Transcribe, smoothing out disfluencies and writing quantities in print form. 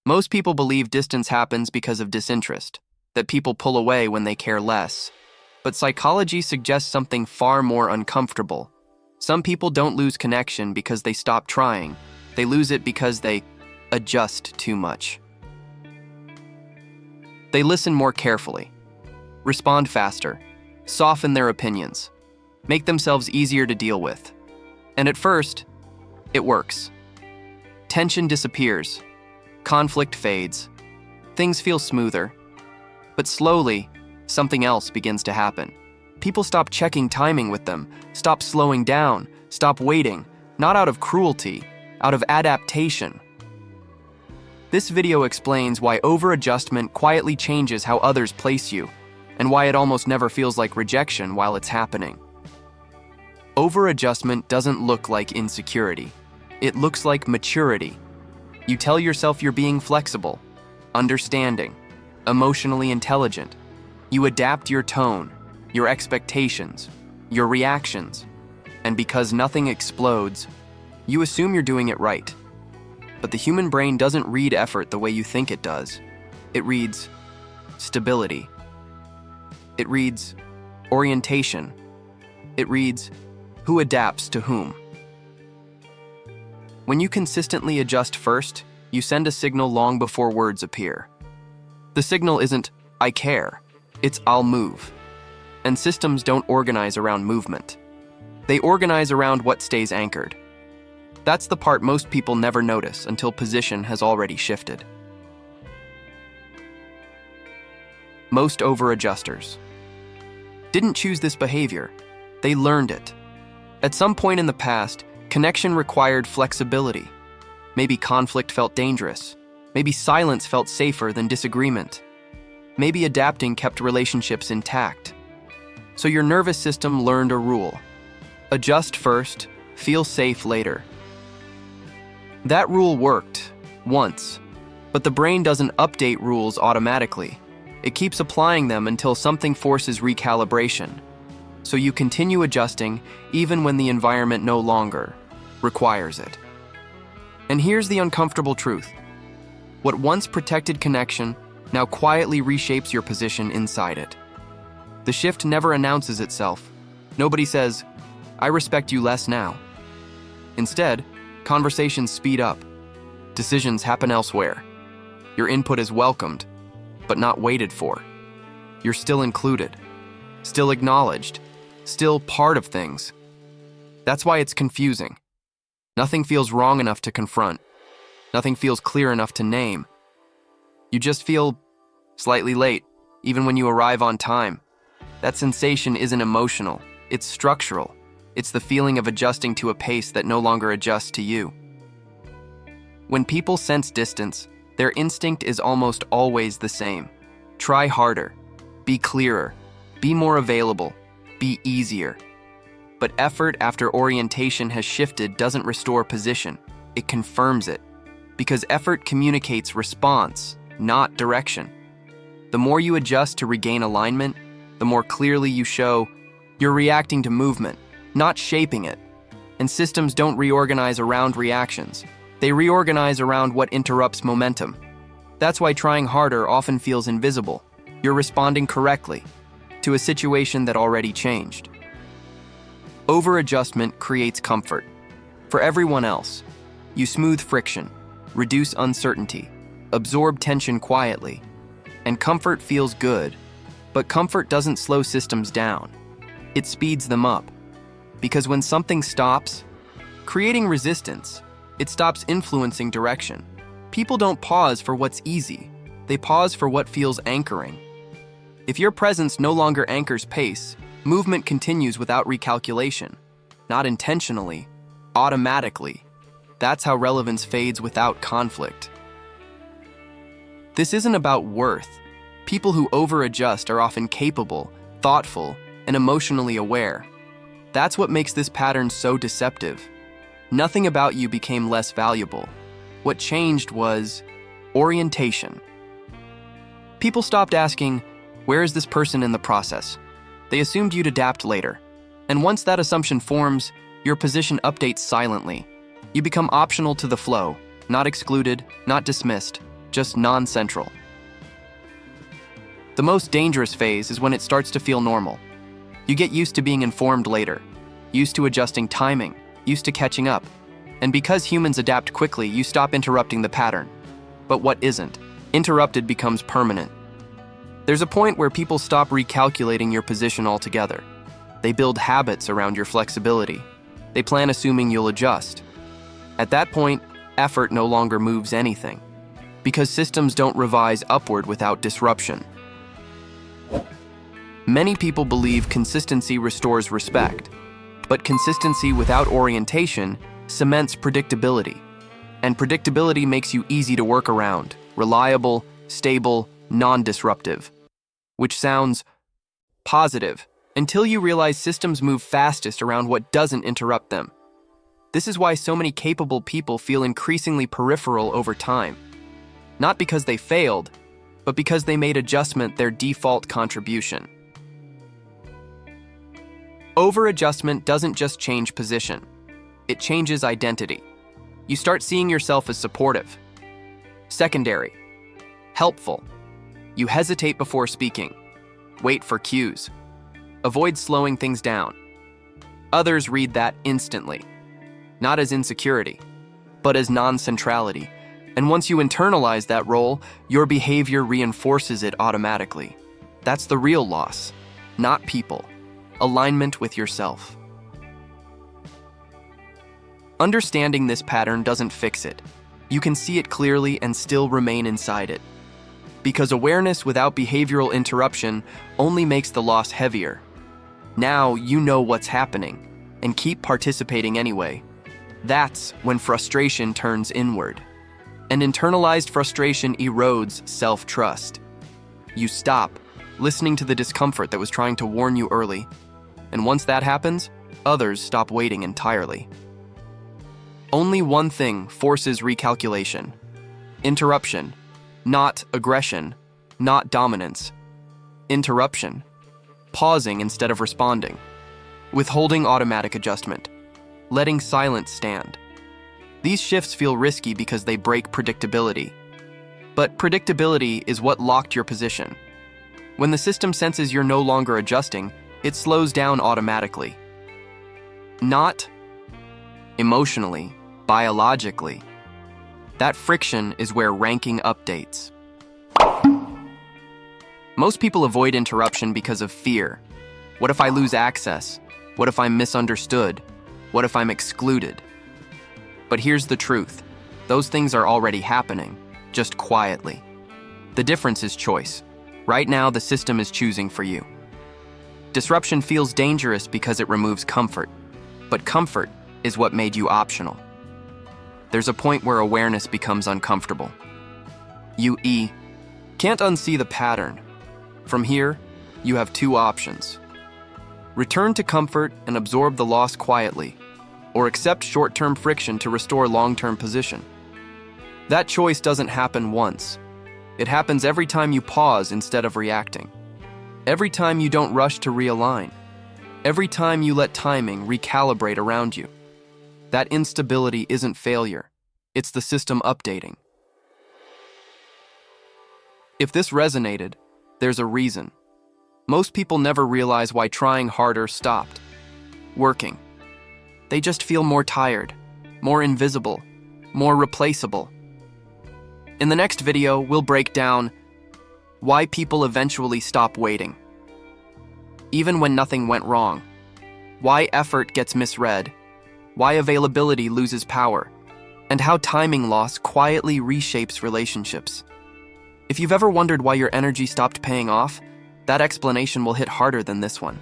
Most people believe distance happens because of disinterest, that people pull away when they care less. But psychology suggests something far more uncomfortable. Some people don't lose connection because they stop trying. They lose it because they adjust too much. They listen more carefully, respond faster, soften their opinions, make themselves easier to deal with. And at first, it works. Tension disappears, conflict fades, things feel smoother. But slowly, something else begins to happen. People stop checking timing with them, stop slowing down, stop waiting, not out of cruelty, out of adaptation. This video explains why over-adjustment quietly changes how others place you, and why it almost never feels like rejection while it's happening. Over-adjustment doesn't look like insecurity. It looks like maturity. You tell yourself you're being flexible, understanding, emotionally intelligent. You adapt your tone, your expectations, your reactions, and because nothing explodes, you assume you're doing it right. But the human brain doesn't read effort the way you think it does. It reads stability. It reads orientation. It reads who adapts to whom. When you consistently adjust first, you send a signal long before words appear. The signal isn't, I care, it's I'll move. And systems don't organize around movement. They organize around what stays anchored. That's the part most people never notice until position has already shifted. Most over-adjusters didn't choose this behavior. They learned it. At some point in the past, connection required flexibility. Maybe conflict felt dangerous. Maybe silence felt safer than disagreement. Maybe adapting kept relationships intact. So your nervous system learned a rule. Adjust first, feel safe later. That rule worked, once, but the brain doesn't update rules automatically. It keeps applying them until something forces recalibration. So you continue adjusting even when the environment no longer requires it. And here's the uncomfortable truth. What once protected connection now quietly reshapes your position inside it. The shift never announces itself. Nobody says, I respect you less now. Instead, conversations speed up. Decisions happen elsewhere. Your input is welcomed, but not waited for. You're still included, still acknowledged, still part of things. That's why it's confusing. Nothing feels wrong enough to confront. Nothing feels clear enough to name. You just feel slightly late, even when you arrive on time. That sensation isn't emotional, it's structural. It's the feeling of adjusting to a pace that no longer adjusts to you. When people sense distance, their instinct is almost always the same. Try harder, be clearer, be more available, be easier. But effort after orientation has shifted doesn't restore position, it confirms it. Because effort communicates response, not direction. The more you adjust to regain alignment, the more clearly you show you're reacting to movement, not shaping it. And systems don't reorganize around reactions. They reorganize around what interrupts momentum. That's why trying harder often feels invisible. You're responding correctly to a situation that already changed. Over-adjustment creates comfort. For everyone else, you smooth friction, reduce uncertainty, absorb tension quietly, and comfort feels good. But comfort doesn't slow systems down. It speeds them up. Because when something stops, creating resistance, it stops influencing direction. People don't pause for what's easy. They pause for what feels anchoring. If your presence no longer anchors pace, movement continues without recalculation. Not intentionally, automatically. That's how relevance fades without conflict. This isn't about worth. People who over-adjust are often capable, thoughtful, and emotionally aware. That's what makes this pattern so deceptive. Nothing about you became less valuable. What changed was orientation. People stopped asking, where is this person in the process? They assumed you'd adapt later. And once that assumption forms, your position updates silently. You become optional to the flow, not excluded, not dismissed, just non-central. The most dangerous phase is when it starts to feel normal. You get used to being informed later, used to adjusting timing, used to catching up. And because humans adapt quickly, you stop interrupting the pattern. But what isn't interrupted becomes permanent. There's a point where people stop recalculating your position altogether. They build habits around your flexibility. They plan assuming you'll adjust. At that point, effort no longer moves anything, because systems don't revise upward without disruption. Many people believe consistency restores respect, but consistency without orientation cements predictability. And predictability makes you easy to work around, reliable, stable, non-disruptive. Which sounds positive until you realize systems move fastest around what doesn't interrupt them. This is why so many capable people feel increasingly peripheral over time. Not because they failed, but because they made adjustment their default contribution. Over-adjustment doesn't just change position. It changes identity. You start seeing yourself as supportive, secondary, helpful. You hesitate before speaking, wait for cues, avoid slowing things down. Others read that instantly, not as insecurity, but as non-centrality. And once you internalize that role, your behavior reinforces it automatically. That's the real loss, not people. Alignment with yourself. Understanding this pattern doesn't fix it. You can see it clearly and still remain inside it. Because awareness without behavioral interruption only makes the loss heavier. Now you know what's happening, and keep participating anyway. That's when frustration turns inward. And internalized frustration erodes self-trust. You stop listening to the discomfort that was trying to warn you early. And once that happens, others stop waiting entirely. Only one thing forces recalculation: interruption. Not aggression, not dominance. Interruption. Pausing instead of responding. Withholding automatic adjustment. Letting silence stand. These shifts feel risky because they break predictability. But predictability is what locked your position. When the system senses you're no longer adjusting, it slows down automatically. Not emotionally, biologically. That friction is where ranking updates. Most people avoid interruption because of fear. What if I lose access? What if I'm misunderstood? What if I'm excluded? But here's the truth. Those things are already happening, just quietly. The difference is choice. Right now, the system is choosing for you. Disruption feels dangerous because it removes comfort, but comfort is what made you optional. There's a point where awareness becomes uncomfortable. You can't unsee the pattern. From here, you have two options. Return to comfort and absorb the loss quietly, or accept short-term friction to restore long-term position. That choice doesn't happen once. It happens every time you pause instead of reacting. Every time you don't rush to realign. Every time you let timing recalibrate around you. That instability isn't failure. It's the system updating. If this resonated, there's a reason. Most people never realize why trying harder stopped working. They just feel more tired, more invisible, more replaceable. In the next video, we'll break down why people eventually stop waiting, even when nothing went wrong, why effort gets misread, why availability loses power, and how timing loss quietly reshapes relationships. If you've ever wondered why your energy stopped paying off, that explanation will hit harder than this one.